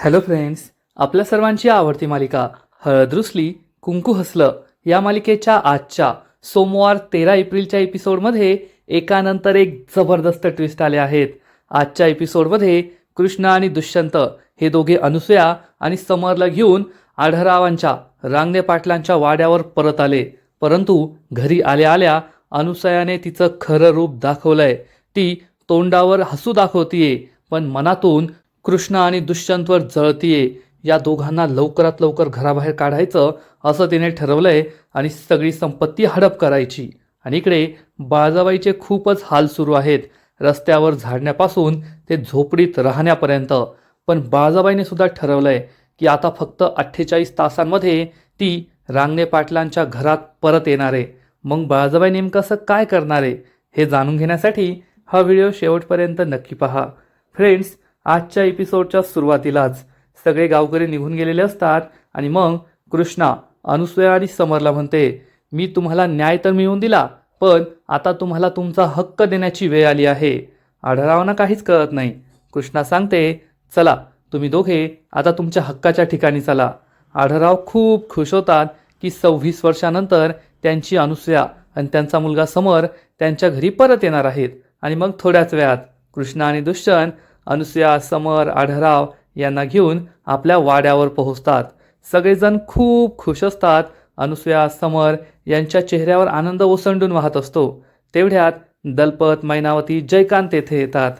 Hello friends, आपल्या सर्वांची आवडती मालिका हळद रुसली कुंकू हसलं या मालिकेच्या आजच्या सोमवार 13 एप्रिलच्या एपिसोडमध्ये एकानंतर एक जबरदस्त ट्विस्ट आले आहेत. आजच्या एपिसोडमध्ये कृष्ण आणि दुष्यंत हे दोघे अनुसूया आणि समरला घेऊन आढळरावांच्या रांगणे पाटलांच्या वाड्यावर परत आले. परंतु घरी आल्या आल्या अनुसूयाने तिचं खरं रूप दाखवलंय. ती तोंडावर हसू दाखवतीये पण मनातून कृष्ण आणि दुष्यंतवर जळतीये. या दोघांना लवकरात लवकर घराबाहेर काढायचं असं तिने ठरवलंय आणि सगळी संपत्ती हडप करायची. आणि इकडे बाळजाबाईचे खूपच हाल सुरू आहेत, रस्त्यावर झाडण्यापासून ते झोपडीत राहण्यापर्यंत. पण बाळजाबाईने सुद्धा ठरवलंय की आता फक्त 48 तासांमध्ये ती रांगणे पाटलांच्या घरात परत येणार आहे. मग बाळजाबाई नेमकं असं काय करणार आहे हे जाणून घेण्यासाठी हा व्हिडिओ शेवटपर्यंत नक्की पहा. फ्रेंड्स, आजच्या एपिसोडच्या सुरुवातीलाच सगळे गावकरी निघून गेलेले असतात आणि मग कृष्णा अनुसूया आणि समरला म्हणते, मी तुम्हाला न्याय तर मिळवून दिला, पण आता तुम्हाला तुमचा हक्क देण्याची वेळ आली आहे. आढळरावांना काहीच कळत नाही. कृष्णा सांगते, चला तुम्ही दोघे आता तुमच्या हक्काच्या ठिकाणी चला. आढळराव खूप खुश होतात की 26 वर्षानंतर त्यांची अनुसूया आणि त्यांचा मुलगा समर त्यांच्या घरी परत येणार आहेत. आणि मग थोड्याच वेळात कृष्ण आणि दुष्यंत अनुसूया, समर, आढळराव यांना घेऊन आपल्या वाड्यावर पोहोचतात. सगळेजण खूप खुश असतात. अनुसूया, समर यांच्या चेहऱ्यावर आनंद ओसंडून वाहत असतो. तेवढ्यात दलपत, मैनावती, जयकांत तेथे येतात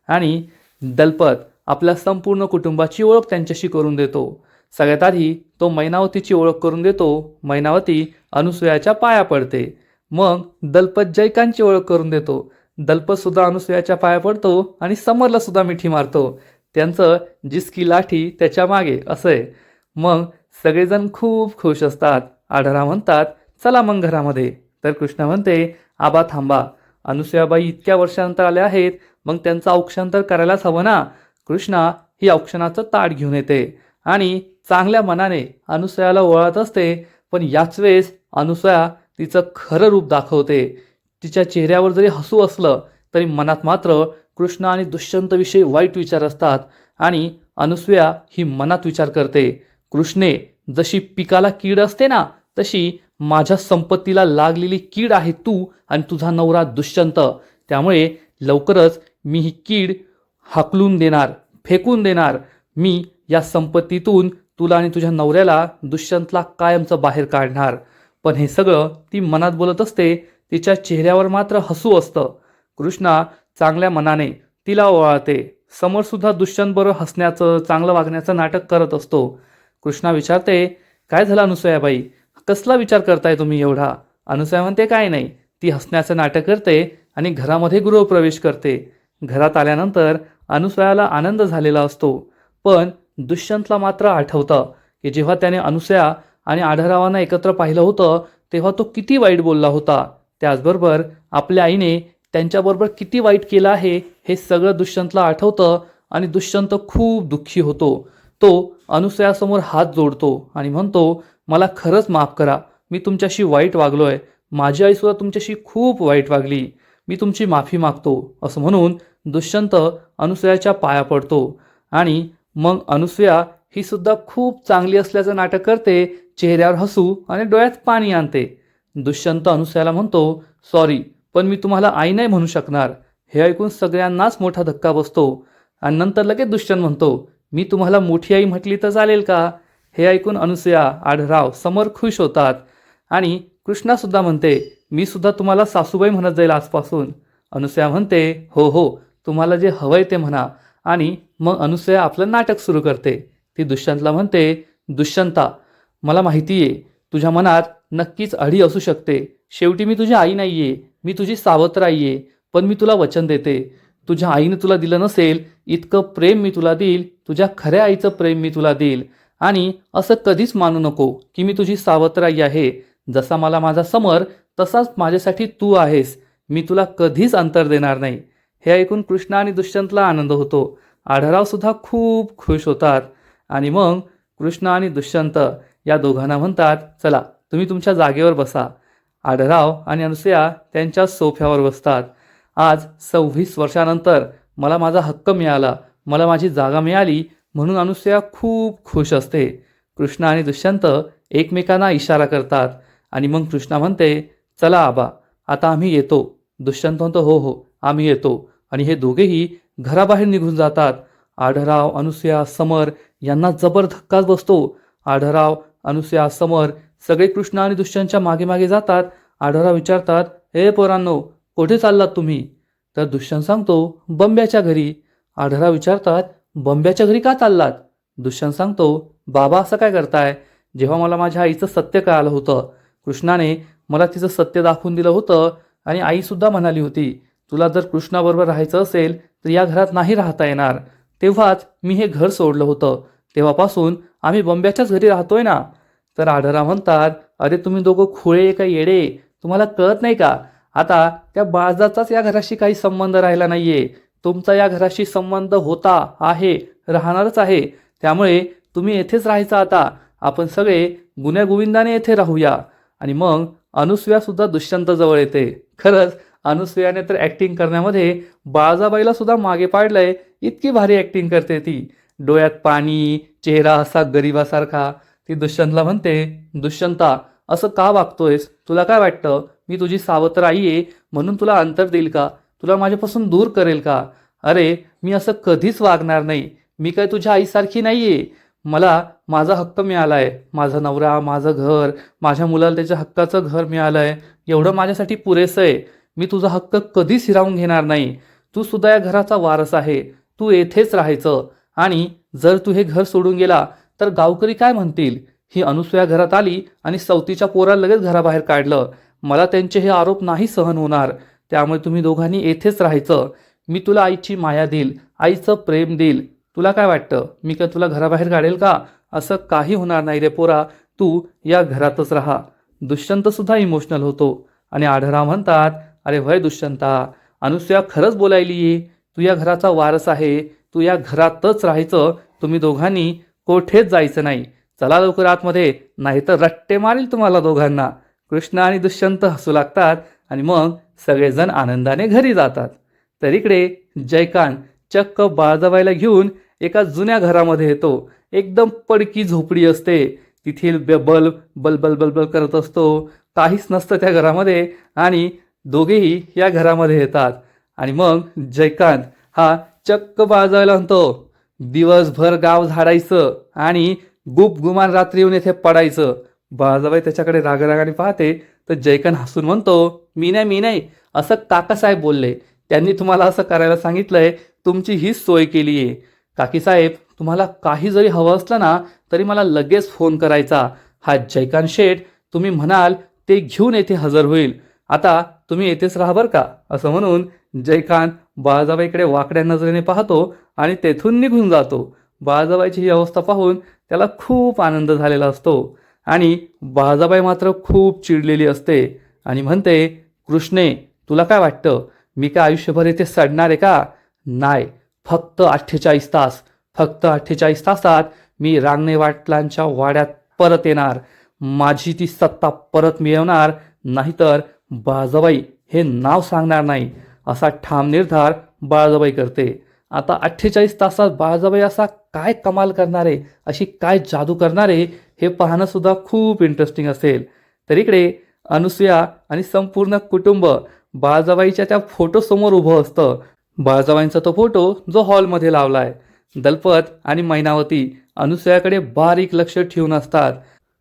आणि दलपत आपल्या संपूर्ण कुटुंबाची ओळख त्यांच्याशी करून देतो. सगळ्यात आधी तो मैनावतीची ओळख करून देतो. मैनावती अनुसूयाच्या पाया पडते. मग दलपत जयकांतची ओळख करून देतो. दलपत सुद्धा अनुसूयाच्या पाया पडतो आणि समरला सुद्धा मिठी मारतो. त्यांचं जिसकी लाठी त्याच्या मागे असं आहे. मग सगळेजण खूप खुश असतात. आढळराव म्हणतात, चला मग घरामध्ये. तर कृष्णा म्हणते, आबा थांबा, अनुसूयाबाई इतक्या वर्षानंतर आल्या आहेत, मग त्यांचं औक्षण करायलाच हवं ना. कृष्णा ही औक्षणाचं ताट घेऊन येते आणि चांगल्या मनाने अनुसूयाला ओवाळत असते. पण याच वेळेस अनुसूया तिचं खरं रूप दाखवते. तिच्या चेहऱ्यावर जरी हसू असलं तरी मनात मात्र कृष्ण आणि दुष्यंतविषयी वाईट विचार असतात. आणि अनुसूया ही मनात विचार करते, कृष्णे जशी पिकाला कीड असते ना, तशी माझ्या संपत्तीला लागलेली कीड आहे तू आणि तुझा नवरा दुष्यंत. त्यामुळे लवकरच मी ही कीड हाकलून देणार, फेकून देणार. मी या संपत्तीतून तुला आणि तुझ्या नवऱ्याला, दुष्यंतला कायमचं बाहेर काढणार. पण हे सगळं ती मनात बोलत असते. तिच्या चेहऱ्यावर मात्र हसू असतं. कृष्णा चांगल्या मनाने तिला ओवाळते. समोरसुद्धा दुष्यंतबरोबर हसण्याचं, चांगलं वागण्याचं नाटक करत असतो. कृष्णा विचारते, काय झालं अनुसूयाबाई, कसला विचार करताय तुम्ही एवढा. अनुसूया म्हणते, काय नाही. ती हसण्याचं नाटक करते आणि घरामध्ये गृहप्रवेश करते. घरात आल्यानंतर अनुसूयाला आनंद झालेला असतो. पण दुष्यंतला मात्र आठवतं की जेव्हा त्याने अनुसूया आणि आढळरावांना एकत्र पाहिलं होतं तेव्हा तो किती वाईट बोलला होता. त्याचबरोबर आपल्या आईने त्यांच्याबरोबर किती वाईट केलं आहे हे सगळं दुष्यंतला आठवतं आणि दुष्यंत खूप दुःखी होतो. तो अनुसूयासमोर हात जोडतो आणि म्हणतो, मला खरंच माफ करा, मी तुमच्याशी वाईट वागलोय. माझी आईसुद्धा तुमच्याशी खूप वाईट वागली. मी तुमची माफी मागतो. असं म्हणून दुष्यंत अनुसूयाच्या पाया पडतो. आणि मग अनुसूया ही सुद्धा खूप चांगली असल्याचं नाटक करते. चेहऱ्यावर हसू आणि डोळ्यात पाणी आणते. दुष्यंत अनुसूयाला म्हणतो, सॉरी, पण मी तुम्हाला आई नाही म्हणू शकणार. हे ऐकून सगळ्यांनाच मोठा धक्का बसतो. आणि नंतर लगेच दुष्यंत म्हणतो, मी तुम्हाला मोठी आई म्हटली तर चालेल का. हे ऐकून अनुसूया, आढळराव, समर खुश होतात. आणि कृष्णासुद्धा म्हणते, मी सुद्धा तुम्हाला सासूबाई म्हणत जाईल आजपासून. अनुसूया म्हणते, हो हो, तुम्हाला जे हवंय ते म्हणा. आणि मग अनुसूया आपलं नाटक सुरू करते. ती दुष्यंतला म्हणते, दुष्यंता, मला माहिती आहे तुझ्या मनात नक्कीच अढी असू शकते. शेवटी मी तुझी आई नाहीये, मी तुझी सावत्र आई आहे. पण मी तुला वचन देते, तुझ्या आईने तुला दिलं नसेल इतकं प्रेम मी तुला देईल. तुझ्या खऱ्या आईचं प्रेम मी तुला देईल. आणि असं कधीच मानू नको की मी तुझी सावत्र आई आहे. जसा मला माझा समर तसाच माझ्यासाठी तू आहेस. मी तुला कधीच अंतर देणार नाही. हे ऐकून कृष्ण आणि दुष्यंतला आनंद होतो. आढळराव सुद्धा खूप खुश होतात. आणि मग कृष्ण आणि दुष्यंत या दोघांना म्हणतात, चला तुम्ही तुमच्या जागेवर बसा. आढळराव आणि अनुसूया त्यांच्या सोफ्यावर बसतात. आज 26 वर्षानंतर मला माझा हक्क मिळाला, मला माझी जागा मिळाली म्हणून अनुसूया खूप खुश असते. कृष्ण आणि दुष्यंत एकमेकांना इशारा करतात आणि मग कृष्णा म्हणते, चला आबा, आता आम्ही येतो. दुष्यंत म्हणतो, हो हो आम्ही येतो. आणि हे दोघेही घराबाहेर निघून जातात. आढळराव, अनुसूया, समर यांना जबर धक्काच बसतो. आढळराव, अनुसूया, समर सगळे कृष्ण आणि दुष्यंतच्या मागे मागे जातात. आढळराव विचारतात, हे पोरांनो, कुठे चाललात तुम्ही? तर दुष्यंत सांगतो, बंब्याच्या घरी. आढळराव विचारतात, बंब्याच्या घरी का चाललात? दुष्यंत सांगतो, बाबा असं काय करताय? जेव्हा मला माझ्या आईचं सत्य कळालं होतं, कृष्णाने मला तिचं सत्य दाखवून दिलं होतं आणि आईसुद्धा म्हणाली होती, तुला जर कृष्णाबरोबर राहायचं असेल तर या घरात नाही राहता येणार. तेव्हाच मी हे घर सोडलं होतं. तेव्हापासून आम्ही बंब्याच्याच घरी राहतोय ना. तर आढळराव म्हणतात, अरे तुम्ही दोघं खुळे का येडे, तुम्हाला कळत नाही का? आता त्या बाळजाचाच या घराशी काही संबंध राहिला नाहीये. तुमचा या घराशी संबंध होता, आहे, राहणारच आहे. त्यामुळे तुम्ही येथेच राहायचं आता. आपण सगळे गुण्यागोविंदाने येथे राहूया. आणि मग अनुसूया सुद्धा दुष्यंत जवळ येते. खरंच अनुसूयाने तर ॲक्टिंग करण्यामध्ये बाळजाबाईला सुद्धा मागे पाडलंय. इतकी भारी ॲक्टिंग करते ती. डोळ्यात पाणी, चेहरा असा गरिबासारखा. ती दुष्यंतला म्हणते, दुष्यंता असं का वागतोयस? तुला काय वाटतं मी तुझी सावत्र आई आहे म्हणून तुला अंतर देईल का? तुला माझ्यापासून दूर करेल का? अरे मी असं कधीच वागणार नाही. मी काय तुझ्या आईसारखी नाही आहे. मला माझा हक्क मिळाला आहे. माझा नवरा, माझं घर, माझ्या मुलाला त्याच्या हक्काचं घर मिळालं आहे. एवढं माझ्यासाठी पुरेसं आहे. मी तुझा हक्क कधीच हिरावून घेणार नाही. तू सुद्धा या घराचा वारस आहे. तू येथेच राहायचं. आणि जर तू हे घर सोडून गेला तर गावकरी काय म्हणतील? ही अनुसूया घरात आली आणि सवतीच्या पोराला लगेच घराबाहेर काढलं. मला त्यांचे हे आरोप नाही सहन होणार. त्यामुळे तुम्ही दोघांनी येथेच राहायचं. मी तुला आईची माया देईल, आईचं प्रेम देईल. तुला काय वाटतं मी काय तुला घराबाहेर काढेल का? असं काही होणार नाही रे पोरा, तू या घरातच राहा. दुष्यंत सुद्धा इमोशनल होतो आणि आढळराव म्हणतात, अरे वय दुष्यंता, अनुसूया खरंच बोलायली. तू या घराचा वारस आहे. तू या घरातच राहायचं. तुम्ही दोघांनी कोठेच जायचं नाही. चला लवकर आतमध्ये, नाहीतर रट्टे मारील तुम्हाला दोघांना. कृष्ण आणि दुष्यंत हसू लागतात आणि मग सगळेजण आनंदाने घरी जातात. तर इकडे जयकांत चक्क बाळजाबाईला घेऊन एका जुन्या घरामध्ये येतो. एकदम पडकी झोपडी असते. तिथील बल्ब बलबल बलबल करत असतो. काहीच नसतं त्या घरामध्ये आणि दोघेही या घरामध्ये येतात. आणि मग जयकांत हा चक्क बाळजाबाईला म्हणतो, दिवसभर गाव झाडायचं आणि गुपगुमान रात्री येऊन येथे पडायचं. बाळजाबाई त्याच्याकडे रागरागाने पाहते तर जयकांत हसून म्हणतो, मी नाही, असं काकासाहेब बोलले. त्यांनी तुम्हाला असं करायला सांगितलंय. तुमची हीच सोय केली आहे. काकीसाहेब, तुम्हाला काही जरी हवं असलं ना तरी मला लगेच फोन करायचा. हा जयकांत शेठ तुम्ही म्हणाल ते घेऊन येथे हजर होईल. आता तुम्ही येथेच राहा बरं का. असं म्हणून जयकांत बाळजाबाईकडे वाकड्या नजरेने पाहतो आणि तेथून निघून जातो. बाळजाबाईची ही अवस्था पाहून त्याला खूप आनंद झालेला असतो आणि बाळजाबाई मात्र खूप चिडलेली असते आणि म्हणते, कृष्णे तुला काय वाटतं मी काय आयुष्यभर इथे सडणार आहे का? नाही, फक्त 48 तास. फक्त 48 तासात मी रांगणे वाटलांच्या वाड्यात परत येणार. माझी ती सत्ता परत मिळवणार. नाहीतर बाळजाबाई हे नाव सांगणार नाही. असा ठाम निर्धार बाळजाबाई करते. आता 48 तासात बाळजाबाई असा काय कमाल करणारे, अशी काय जादू करणारे, हे पाहणं सुद्धा खूप इंटरेस्टिंग असेल. तर इकडे अनुसूया आणि संपूर्ण कुटुंब बाळजाबाईच्या त्या फोटोसमोर उभं असतं. बाळजाबाईंचा तो फोटो जो हॉलमध्ये लावला आहे. दलपत आणि मैनावती अनुसूयाकडे बारीक लक्ष ठेवून असतात.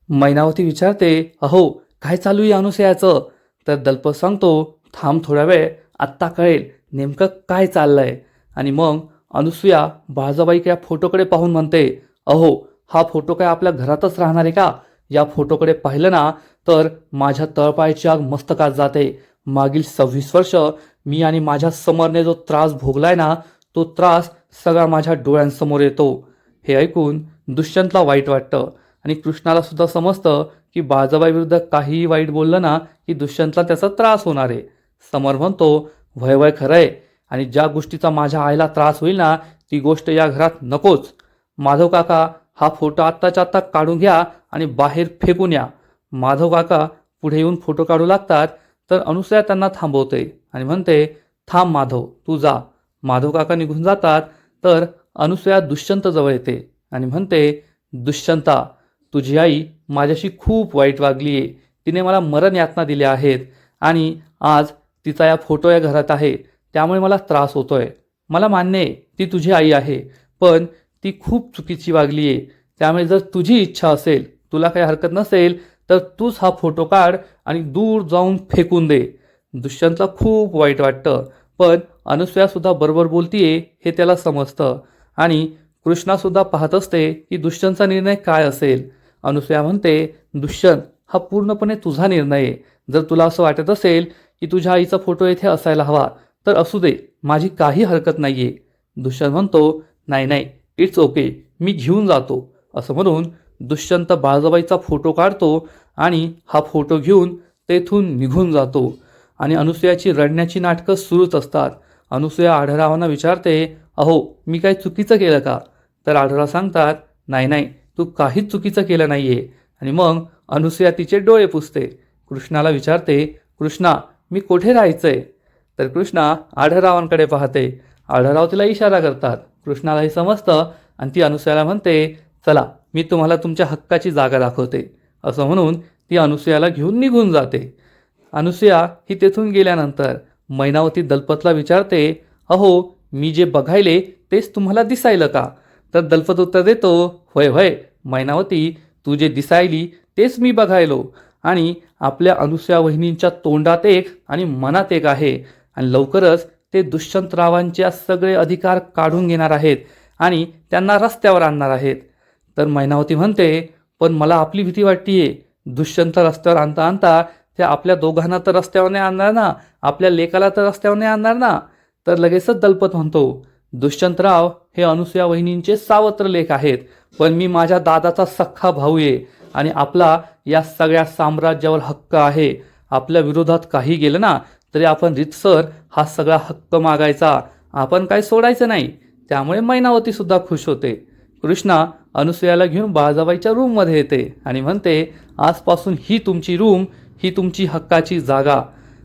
मैनावती विचारते, अहो काय चालू आहे अनुसूयाचं? तर दलपत सांगतो, थांब थोडा वेळ, आत्ता कळेल नेमकं काय चाललंय. आणि मग अनुसूया बाळजाबाईच्या फोटोकडे पाहून म्हणते, अहो हा फोटो काय आपल्या घरातच राहणार आहे का? या फोटोकडे पाहिलं ना तर माझ्या तळपायाची आग मस्तकात जाते. मागील 26 वर्ष मी आणि माझ्या समरने जो त्रास भोगलाय ना, तो त्रास सगळा माझ्या डोळ्यांसमोर येतो. हे ऐकून दुष्यंतला वाईट वाटतं आणि कृष्णाला सुद्धा समजतं की बाळजाबाई विरुद्ध काहीही वाईट बोललं ना की दुष्यंतला त्याचा त्रास होणार आहे. समर म्हणतो, वय वय खरंय, आणि ज्या गोष्टीचा माझ्या आईला त्रास होईल ना ती गोष्ट या घरात नकोच. माधव काका, हा फोटो आत्ताच्या आत्ता काढून घ्या आणि बाहेर फेकून या. माधव काका पुढे येऊन फोटो काढू लागतात. तर अनुसूया त्यांना थांबवते आणि म्हणते, थांब माधव, तू जा. माधव काका निघून जातात. तर अनुसूया दुष्यंतजवळ येते आणि म्हणते, दुष्यंता, तुझी आई माझ्याशी खूप वाईट वागली आहे. तिने मला मरण यातना दिल्या आहेत आणि आज तिचा या फोटो या घरात आहे, त्यामुळे मला त्रास होतोय. मला मान्य आहे ती तुझी आई आहे, पण ती खूप चुकीची वागली आहे. त्यामुळे जर तुझी इच्छा असेल, तुला काही हरकत नसेल, तर तूच हा फोटो काढ आणि दूर जाऊन फेकून दे. दुष्यंतला खूप वाईट वाटतं, पण अनुसूयासुद्धा बरोबर बोलतीये हे त्याला समजतं आणि कृष्णासुद्धा पाहत असते की दुष्यंतचा निर्णय काय असेल. अनुसूया म्हणते, दुष्यंत, हा पूर्णपणे तुझा निर्णय आहे. जर तुला असं वाटत असेल की तुझ्या आईचा फोटो येथे असायला हवा, तर असू दे, माझी काही हरकत नाही आहे. दुष्यंत म्हणतो, नाही नाही, इट्स ओके, मी घेऊन जातो. असं म्हणून दुष्यंत बाळजाबाईचा फोटो काढतो आणि हा फोटो घेऊन तेथून निघून जातो. आणि अनुसूयाची रडण्याची नाटकं सुरूच असतात. अनुसूया आढळरावांना विचारते, अहो, मी काही चुकीचं केलं का? तर आढळराव सांगतात, नाही नाही, तू काहीच चुकीचं केलं नाही आहे. आणि मग अनुसूया तिचे डोळे पुसते. कृष्णाला विचारते, कृष्णा, मी कुठे राहायचंय? तर कृष्णा आढळरावांकडे पाहते. आढळराव तिला इशारा करतात. कृष्णालाही समजतं आणि ती अनुसूयाला म्हणते, चला, मी तुम्हाला तुमच्या हक्काची जागा दाखवते. असं म्हणून ती अनुसूयाला घेऊन निघून जाते. अनुसूया ही तेथून गेल्यानंतर मैनावती दलपतला विचारते, अहो, मी जे बघायले तेच तुम्हाला दिसायलं का? तर दलपत उत्तर देतो, होय होय मैनावती, तू जे दिसायली तेच मी बघायलो. आणि आपल्या अनुसूया वहिनींच्या तोंडात एक आणि मनात एक आहे. आणि लवकरच ते दुष्यंतरावांचे सगळे अधिकार काढून घेणार आहेत आणि त्यांना रस्त्यावर आणणार आहेत. तर मैनावती म्हणते, पण मला आपली भीती वाटतीये. दुष्यंत रस्त्यावर आणता आणता ते आपल्या दोघांना तर रस्त्यावर नाही आणणार ना, आपल्या लेकाला तर रस्त्यावर नाही आणणार ना. तर लगेचच दलपत म्हणतो, दुष्यंतराव हे अनुसूया वहिनींचे सावत्र लेक आहेत, पण मी माझ्या दादाचा सख्खा भाऊ आहे आणि आपला या सगळ्या साम्राज्यावर हक्क आहे. आपल्या विरोधात काही गेलं ना तरी आपण रितसर हा सगळा हक्क मागायचा, आपण काय सोडायचं नाही. त्यामुळे मैनावती सुद्धा खुश होते. कृष्णा अनुसूयाला घेऊन बाळजाबाईच्या रूममध्ये येते आणि म्हणते, आजपासून ही तुमची रूम, ही तुमची हक्काची जागा.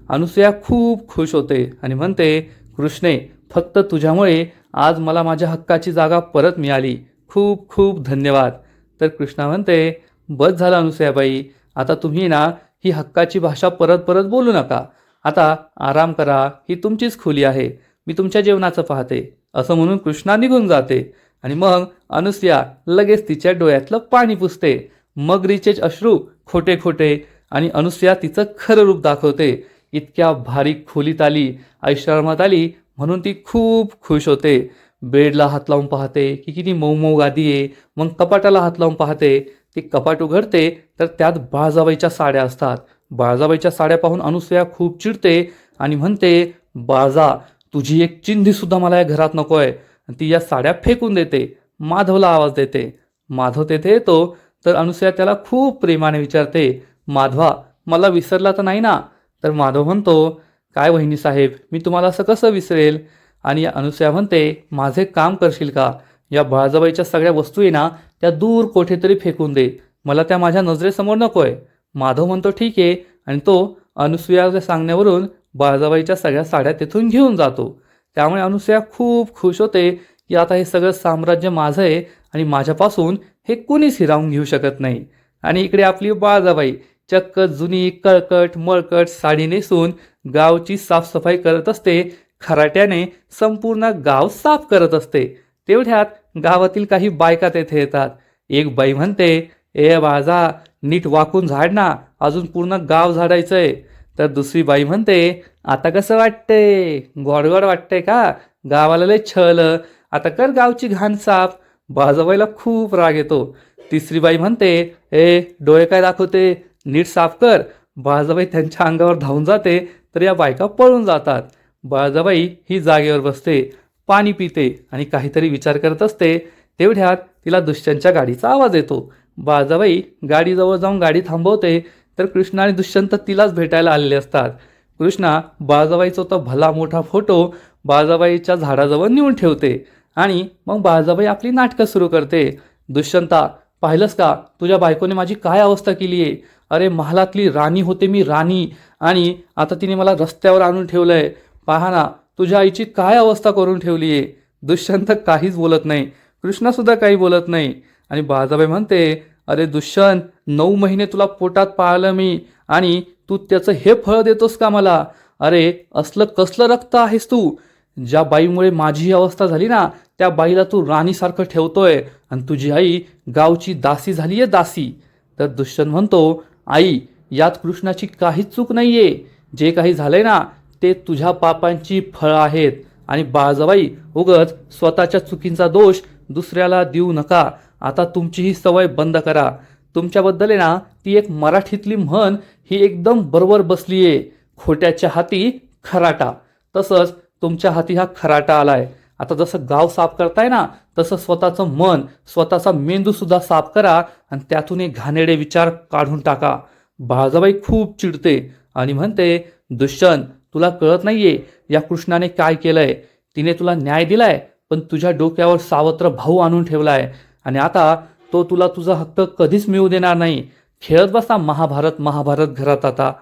अनुसूया खूप खुश होते आणि म्हणते, कृष्णे, फक्त तुझ्यामुळे आज मला माझ्या हक्काची जागा परत मिळाली. खूप खूप धन्यवाद. तर कृष्णा म्हणते, बस झालं अनुसूयाबाई, आता तुम्ही ना ही हक्काची भाषा परत परत बोलू नका. आता आराम करा, ही तुमचीच खोली आहे, मी तुमच्या जेवणाचं पाहते. असं म्हणून कृष्णा निघून जाते आणि मग अनुसूया लगेच तिच्या डोळ्यातलं पाणी पुसते. मग रिचेच अश्रू खोटे खोटे आणि अनुसूया तिचं खरं रूप दाखवते. इतक्या भारी खोलीत आली, ऐशारामात आली म्हणून ती खूप खुश होते. बेडला हात लावून पाहते की किती मऊ मऊ गादी आहे. मग कपाटाला हात लावून पाहते. ती कपाट उघडते तर त्यात बाळजाबाईच्या साड्या असतात. बाळजाबाईच्या साड्या पाहून अनुसूया खूप चिडते आणि म्हणते, बाळजा, तुझी एक चिंधीसुद्धा मला या घरात नको आहे. ती या साड्या फेकून देते. माधवला आवाज देते. माधव तेथे येतो तर अनुसूया त्याला खूप प्रेमाने विचारते, माधवा, मला विसरला तर नाही ना? तर माधव म्हणतो, काय वहिनी साहेब, मी तुम्हाला असं कसं विसरेल? आणि अनुसूया म्हणते, माझे काम करशील का? या बाळजाबाईच्या सगळ्या वस्तू आहे ना, त्या दूर कुठेतरी फेकून दे, मला त्या माझ्या नजरेसमोर नकोय. माधव म्हणतो, ठीक आहे. आणि तो अनुसूयाच्या सांगण्यावरून बाळजाबाईच्या सगळ्या साड्या तिथून घेऊन जातो. त्यामुळे अनुसूया खूप खुश होते की आता हे सगळं साम्राज्य माझं आहे आणि माझ्यापासून हे कुणीच हिरावून घेऊ शकत नाही. आणि इकडे आपली बाळजाबाई चक्क जुनी कळकट मळकट साडी नेसून गावची साफसफाई करत असते. खराट्याने संपूर्ण गाव साफ करत असते. तेवढ्यात गावातील काही बायका तेथे येतात. एक बाई म्हणते, ए बाळजा, नीट वाकून झाड ना, अजून पूर्ण गाव झाडायचंय. तर दुसरी बाई म्हणते, आता कसं वाटतंय? गोडगोड वाटतंय का? गावाला लय छल, आता कर गावची घाण साफ. बाळजाबाईला खूप राग येतो. तिसरी बाई म्हणते, ए डोळे काय दाखवते, नीट साफ कर. बाळजाबाई त्यांच्या अंगावर धावून जाते तर या बायका पळून जातात. बाळजाबाई ही जागेवर बसते, पाणी पिते आणि काहीतरी विचार करत असते. तेवढ्यात तिला दुष्यंतच्या गाडीचा आवाज येतो. बाळजाबाई गाडीजवळ जाऊन गाडी थांबवते तर कृष्णा आणि दुष्यंत तिलाच भेटायला आलेले असतात. कृष्णा बाळजाबाईचा तो भला मोठा फोटो बाळजाबाईच्या झाडाजवळ नेऊन ठेवते आणि मग बाळजाबाई आपली नाटकं सुरू करते. दुष्यंता, पाहिलंस का, तुझ्या बायकोने माझी काय अवस्था केली आहे? अरे, महालातली राणी होते मी, राणी, आणि आता तिने मला रस्त्यावर आणून ठेवलंय. पहा ना, तुझ्या आईची काय अवस्था करून ठेवली आहे. दुष्यंत काहीच बोलत नाही, कृष्णासुद्धा काही बोलत नाही. आणि बाळजाबाई म्हणते, अरे दुष्यंत, 9 महिने तुला पोटात पाळलं मी, आणि तू त्याचं हे फळ देतोस का मला? अरे असलं कसलं रक्त आहेस तू? ज्या बाईमुळे माझी ही अवस्था झाली ना, त्या बाईला तू राणीसारखं ठेवतोय, आणि तुझी आई गावची दासी झाली आहे, दासी. तर दुष्यंत म्हणतो, आई, यात कृष्णाची काहीच चूक नाहीये. जे काही झालंय ना, ते तुझ्या पापांची फळं आहेत. आणि बाळजाबाई, उगच स्वतःच्या चुकींचा दोष दुसऱ्याला देऊ नका. आता तुमची ही सवय बंद करा. तुमच्याबद्दल आहे ना, ती एक मराठीतली म्हण ही एकदम बरोबर बसलीये, खोट्याच्या हाती खराटा. तसंच तुमच्या हाती हा खराटा आलाय. आता जसं गाव साफ करताय ना, तसं स्वतःचं मन, स्वतःचा मेंदू सुद्धा साफ करा, आणि त्यातून एक घाणेरडे विचार काढून टाका. बाळजाबाई खूप चिडते आणि म्हणते, दुष्यंत, तुला कळत नाहीये या कृष्णाने काय केलंय. तिने तुला न्याय दिलाय, पण तुझ्या डोक्यावर सावत्र भाऊ आणून ठेवलाय, आणि आता तो तुला तुझा हक्क कधीच मिळू देणार नाही. खेळत बसा महाभारत महाभारत घरात आता.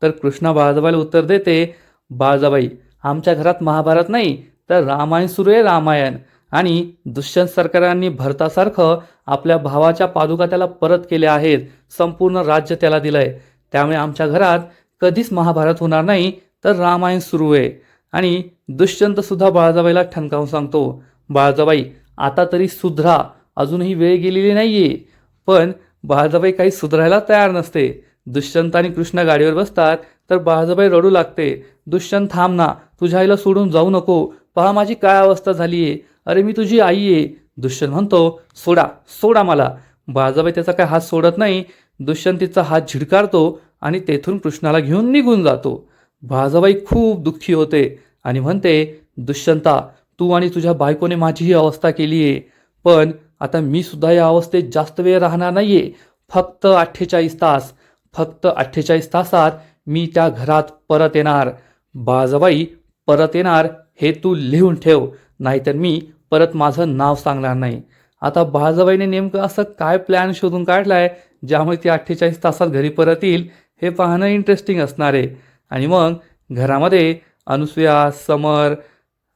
तर कृष्णा बाळजाबाईला उत्तर देते, बाळजाबाई, आमच्या घरात महाभारत नाही, तर रामायण सुरू आहे, रामायण. आणि दुष्यंत सरकारांनी भरतासारखं आपल्या भावाच्या पादुका त्याला परत केल्या आहेत, संपूर्ण राज्य त्याला दिलंय. त्यामुळे आमच्या घरात कधीच महाभारत होणार नाही, तर रामायण सुरू आहे. आणि दुष्यंत सुद्धा बाळजाबाईला ठणकावून सांगतो, बाळजाबाई, आता तरी सुधरा, अजूनही वेळ गेलेली नाहीये. पण बाळजाबाई काही सुधारायला तयार नसते. दुष्यंत आणि कृष्ण गाडीवर बसतात, तर बाळजाबाई रडू लागते, दुष्यंत थांब ना, तुझ्या आईला सोडून जाऊ नको, पहा माझी काय अवस्था झालीये, अरे मी तुझी आई आहे. दुष्यंत म्हणतो, सोडा सोडा मला. बाळजाबाई त्याचा काय हात सोडत नाही. दुष्यंत तिचा हात झिडकारतो आणि तेथून कृष्णाला घेऊन निघून जातो. बाळजाबाई खूप दुःखी होते आणि म्हणते, दुष्यंता, तू आणि तुझ्या बायकोने माझी ही अवस्था केली आहे, पण आता मी सुद्धा या अवस्थेत जास्त वेळ राहणार नाहीये. फक्त 48 तास, फक्त 48 तासात मी त्या घरात परत येणार. बाळजाबाई, परत येणार हे तू लिहून ठेव, नाहीतर मी परत माझं नाव सांगणार नाही. आता बाळजाबाईने नेमकं असं काय प्लॅन शोधून काढलाय ज्यामुळे ती 48 तासात घरी परत येईल, हे पाहणं इंटरेस्टिंग असणार आहे. आणि मग घरामध्ये अनुसूया, समर,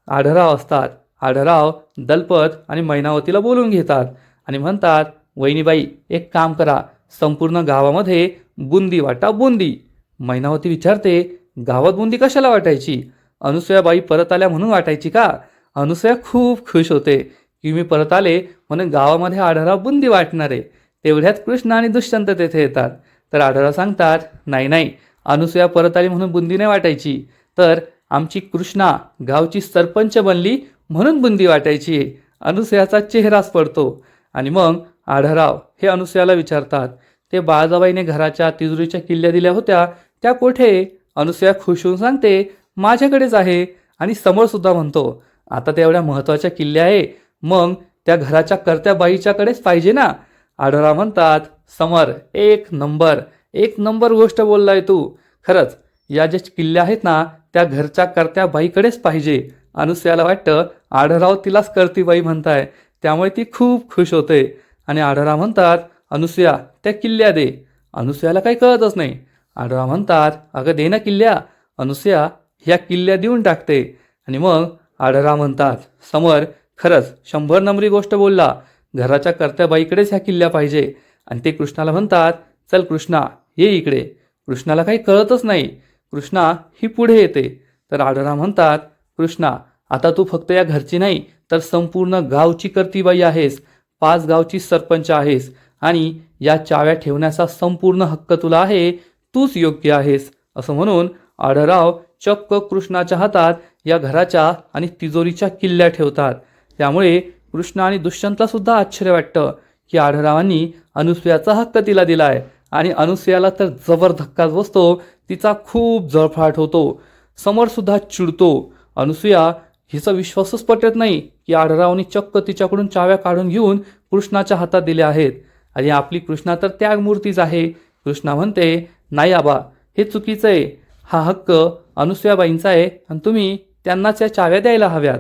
आढराव असतात. आढराव दलपत आणि मैनावतीला बोलून घेतात आणि म्हणतात, वहिनीबाई, एक काम करा, संपूर्ण गावामध्ये बुंदी वाटा, बुंदी. मैनावती विचारते, गावात बुंदी कशाला वाटायची? अनुसूयाबाई परत आल्या म्हणून वाटायची का? अनुसूया खूप खुश होते की मी परत आले म्हणून गावामध्ये आढराव बुंदी वाटणार आहे. तेवढ्यात कृष्ण आणि दुष्यंत तेथे येतात. तर आढराव सांगतात, नाही नाही, अनुसूया परत आली म्हणून बुंदी नाही वाटायची, तर आमची कृष्णा गावची सरपंच बनली म्हणून बुंदी वाटायची. अनुसूयाचा चेहराच पडतो. आणि मग आढराव हे अनुसूयाला विचारतात, ते बाळजाबाईने घराच्या तिजोरीच्या किल्ल्या दिल्या होत्या, त्या कोठे? अनुसूया खुश होऊन सांगते, माझ्याकडेच आहे. आणि समर सुद्धा म्हणतो, आता त्या एवढ्या महत्त्वाच्या किल्ल्या आहे, मग त्या घराच्या कर्त्या बाईच्याकडेच पाहिजे ना. आढराव म्हणतात, समर, एक नंबर, एक नंबर गोष्ट बोललाय तू. खरंच या ज्या किल्ल्या आहेत ना, त्या घरच्या कर्त्या बाईकडेच पाहिजे. अनुसूयाला वाटतं आढराव तिलाच कर्तीबाई म्हणताय, त्यामुळे ती खूप खुश होते. आणि आढराव म्हणतात, अनुसूया, त्या किल्ल्या दे. अनुसूयाला काही कळतच नाही. आढराव म्हणतात, अगं दे ना किल्ल्या. अनुसूया ह्या किल्ल्या देऊन टाकते. आणि मग आढराव म्हणतात, समर, खरंच 100 नंबरी गोष्ट बोलला, घराच्या कर्त्या बाईकडेच ह्या किल्ल्या पाहिजे. आणि ते कृष्णाला म्हणतात, चल कृष्णा, ये इकडे. कृष्णाला काही कळतच नाही. कृष्णा ही पुढे येते. तर आढराव म्हणतात, कृष्णा, आता तू फक्त या घरची नाही, तर संपूर्ण गावची कर्तीबाई आहेस, 5 गावची सरपंच आहेस, आणि या चाव्या ठेवण्याचा संपूर्ण हक्क तुला आहे, तूच योग्य आहेस. असं म्हणून आढराव चक्क कृष्णाच्या हातात या घराच्या आणि तिजोरीच्या किल्ल्या ठेवतात. त्यामुळे कृष्ण आणि दुष्यंतला सुद्धा आश्चर्य वाटतं की आढरावांनी अनुसूयाचा हक्क तिला दिलाय. आणि अनुसूयाला तर जबर धक्काच बसतो, तिचा खूप जळफळाट होतो. समर सुद्धा चिडतो. अनुसूया हिचा विश्वासच पटत नाही की आढरावांनी चक्क तिच्याकडून चाव्या काढून घेऊन कृष्णाच्या हातात दिल्या आहेत. आणि आपली कृष्णा तर त्यागमूर्तीच आहे. कृष्णा म्हणते, नाही आबा, हे चुकीचं आहे. हा हक्क अनुसूयाबाईंचा आहे आणि तुम्ही त्यांनाच या चाव्या द्यायला हव्यात.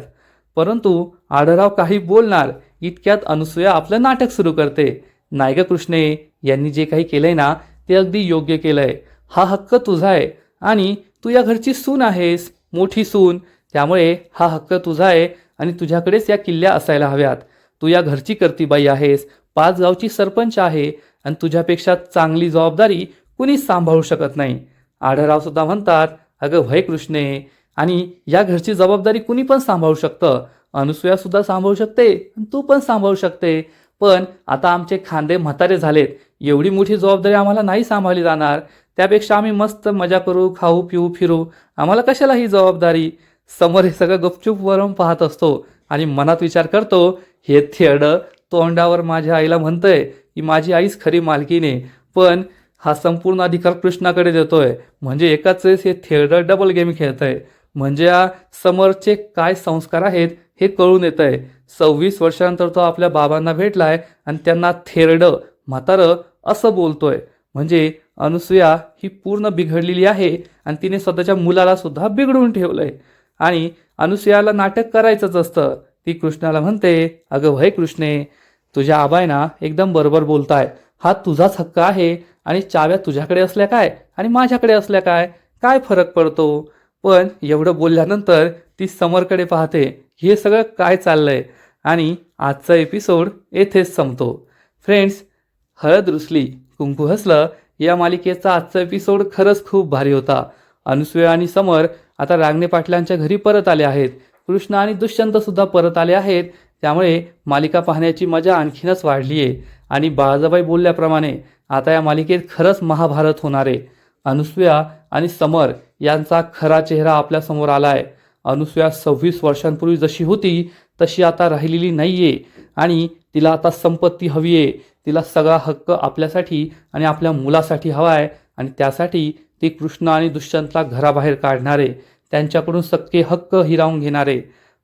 परंतु आढराव काही बोलणार इतक्यात अनुसूया आपलं नाटक सुरू करते. नाही ग कृष्णे, यांनी जे काही केलंय ना, ते अगदी योग्य केलंय. हा हक्क तुझा आहे आणि तू या घरची सून आहेस, मोठी सून, त्यामुळे हा हक्क तुझा आहे आणि तुझ्याकडेच या किल्ल्या असायला हव्यात. तू या घरची कर्तीबाई आहेस, 5 गावची सरपंच आहे आणि तुझ्यापेक्षा चांगली जबाबदारी कुणीच सांभाळू शकत नाही. आढळराव सुद्धा म्हणतात, अगं व्हय कृष्णे, आणि या घरची जबाबदारी कुणी पण सांभाळू शकतं. अनुसूया सुद्धा सांभाळू शकते, तू पण सांभाळू शकते. पण आता आमचे खांदे म्हातारे झालेत, एवढी मोठी जबाबदारी आम्हाला नाही सांभाळली जाणार. त्यापेक्षा आम्ही मस्त मजा करू, खाऊ पिऊ फिरू, आम्हाला कशाला ही जबाबदारी. समोर हे सगळं गपचूप वरून पाहत असतो आणि मनात विचार करतो, हे थेरडं तोंडावर माझ्या आईला म्हणतंय की माझी आईच खरी मालकीने, पण हा संपूर्ण अधिकार कृष्णाकडे देतोय. म्हणजे एकाच वेळेस हे थेरडं डबल गेम खेळतंय. म्हणजे या समोरचे काय संस्कार आहेत हे कळून येतंय. 26 वर्षानंतर तो आपल्या बाबांना भेटलाय आणि त्यांना थेरडं म्हातारं असं बोलतोय. म्हणजे अनुसूया ही पूर्ण बिघडलेली आहे आणि तिने स्वतःच्या मुलाला सुद्धा बिघडून ठेवलंय. आणि अनुसूयाला नाटक करायचंच असतं. ती कृष्णाला म्हणते, अगं व्हय कृष्णे, तुझ्या आबाय ना एकदम बरोबर बोलताय. हा तुझाच हक्क आहे आणि चाव्या तुझ्याकडे असल्या काय आणि माझ्याकडे असल्या काय, काय फरक पडतो. पण एवढं बोलल्यानंतर ती समरकडे पाहते, हे सगळं काय चाललंय. आणि आजचा एपिसोड येथेच संपतो. फ्रेंड्स, हळद रुसली कुंकू हसलं या मालिकेचा आजचा एपिसोड खरंच खूप भारी होता. अनुसूया आणि समर आता रांगणे पाटलांच्या घरी परत आले आहेत. कृष्ण आणि दुष्यंत सुद्धा परत आले आहेत. त्यामुळे मालिका पाहण्याची मजा आणखीनच वाढली आहे. आणि बाळाजाबाई बोलल्याप्रमाणे आता या मालिकेत खरंच महाभारत होणार आहे. अनुसूया आणि समर यांचा खरा चेहरा आपल्यासमोर आला आहे. अनुसूया 26 वर्षांपूर्वी जशी होती तशी आता राहिलेली नाही आहे. आणि तिला आता संपत्ती हवी आहे. तिला सगळा हक्क आपल्यासाठी आणि आपल्या मुलासाठी हवा आहे. आणि त्यासाठी ती कृष्ण आणि दुष्यंतला घराबाहेर काढणार आहे. त्यांच्याकडून सगळे हक्क हिरावून घेणार आहे.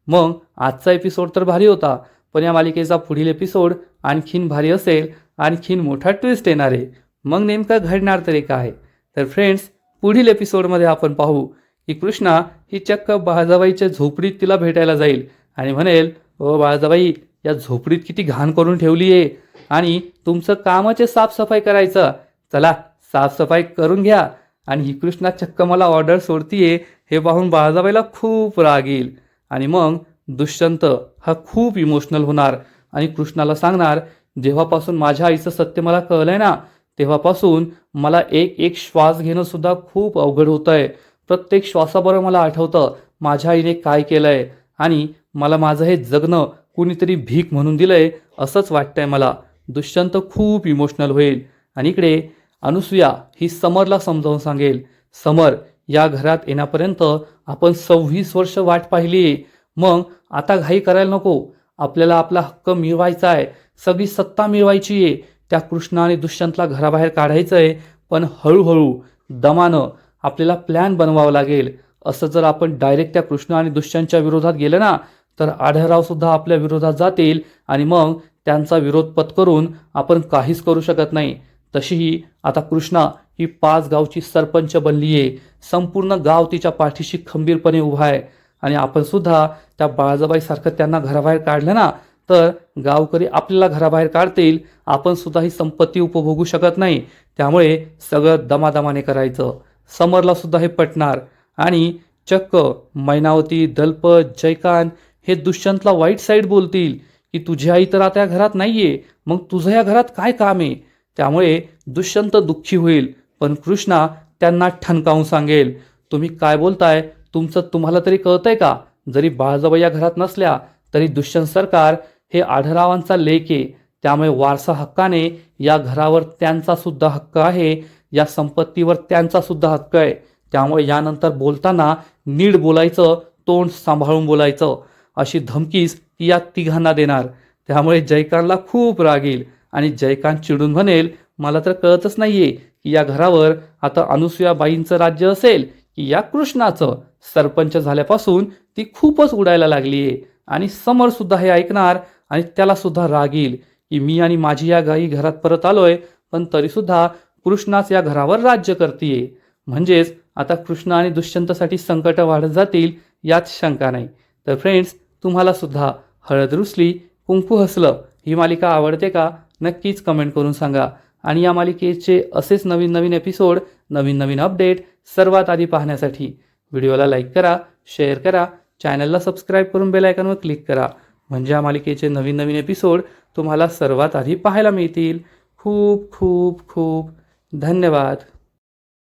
मग आजचा एपिसोड तर भारी होता, पण या मालिकेचा पुढील एपिसोड आणखीन भारी असेल. आणखीन मोठा ट्विस्ट येणार आहे. मग नेमकं घडणार तरी काय. तर फ्रेंड्स, पुढील एपिसोडमध्ये आपण पाहू की कृष्णा ही चक्क बाळाजाबाईच्या झोपडीत तिला भेटायला जाईल आणि म्हणेल, ओ बाळाजाबाई, या झोपडीत किती घाण करून ठेवली आहे आणि तुमचं कामच आहे साफसफाई करायचं, चला साफसफाई करून घ्या. आणि ही कृष्णा चक्क मला ऑर्डर सोडतीये हे पाहून बाळाजाबाईला खूप राग येईल. आणि मग दुष्यंत हा खूप इमोशनल होणार आणि कृष्णाला सांगणार, जेव्हापासून माझ्या आईचं सत्य मला कळलंय ना, तेव्हापासून मला एक एक श्वास घेणं सुद्धा खूप अवघड होतं आहे. प्रत्येक श्वासाबरोबर मला आठवतं माझ्या आईने काय केलंय आणि मला माझं हे जगणं कुणीतरी भीक म्हणून दिलंय असंच वाटतंय मला. दुष्यंत खूप इमोशनल होईल. आणि इकडे अनुसूया ही समरला समजावून सांगेल, समर, या घरात येण्यापर्यंत आपण 26 वर्ष वाट पाहिली. मग आता घाई करायला नको. आपल्याला आपला हक्क मिळवायचा आहे, सगळी सत्ता मिळवायची आहे. त्या कृष्ण आणि दुष्यंतला घराबाहेर काढायचं आहे. पण हळूहळू दमानं आपल्याला प्लॅन बनवावा लागेल. असं जर आपण डायरेक्ट त्या कृष्ण आणि दुष्यंतच्या विरोधात गेलं ना, तर आढळराव सुद्धा आपल्या विरोधात जातील आणि मग त्यांचा विरोध पत्करून आपण काहीच करू शकत नाही. तशीही आता कृष्णा ही 5 गावची सरपंच बनली आहे. संपूर्ण गाव तिच्या पाठीशी खंबीरपणे उभा आहे. आणि आपण सुद्धा त्या बाळाजाबाईसारखं त्यांना घराबाहेर काढलं ना, तर गावकरी आपल्याला घराबाहेर काढतील. आपण सुद्धा ही संपत्ती उपभोगू शकत नाही. त्यामुळे सगळं दमादमाने करायचं. समरला सुद्धा हे पटणार आणि चक्क मैनावती, दलपत, जयकांत हे दुष्यंतला वाईट साईड बोलतील की तुझी आई तर आता या घरात नाहीये, मग तुझं या घरात काय काम आहे. त्यामुळे दुष्यंत दुःखी होईल. पण कृष्णा त्यांना ठणकावून सांगेल, तुम्ही काय बोलताय, तुमचं तुम्हाला तरी कळतंय का. जरी बाळाजाबाई या घरात नसल्या तरी दुष्यंत सरकार हे आढळरावांचा लेक आहे. त्यामुळे वारसा हक्काने या घरावर त्यांचा सुद्धा हक्क आहे. या संपत्तीवर त्यांचा सुद्धा हक्क आहे. त्यामुळे यानंतर बोलताना नीट बोलायचं, तोंड सांभाळून बोलायचं, अशी धमकीच ती या तिघांना देणार. त्यामुळे जयकांतला खूप राग येईल आणि जयकांत चिडून म्हणेल, मला तर कळतच नाहीये की या घरावर आता अनुसूयाबाईंचं राज्य असेल की या कृष्णाचं. सरपंच झाल्यापासून ती खूपच उडायला लागली आहे. आणि समर सुद्धा हे ऐकणार आणि त्याला सुद्धा राग येईल की मी आणि माझी या गाई घरात परत आलोय, पण तरीसुद्धा कृष्णाच या घरावर राज्य करतीये. म्हणजेच आता कृष्ण आणि दुष्यंतसाठी संकट वाढत जातील यात शंका नाही. तर फ्रेंड्स, तुम्हाला सुद्धा हळद रुसली कुंकू हसलं ही मालिका आवडते का, नक्कीच कमेंट करून सांगा. आणि या मालिकेचे असेच नवीन नवीन एपिसोड, नवीन नवीन अपडेट सर्वात आधी पाहण्यासाठी व्हिडिओला लाईक करा, शेअर करा, चॅनलला सबस्क्राईब करून बेल आयकॉनवर क्लिक करा, म्हणजे या मालिकेचे नवीन नवीन एपिसोड तुम्हाला सर्वात आधी पाहायला मिळतील. खूप खूप खूप धन्यवाद.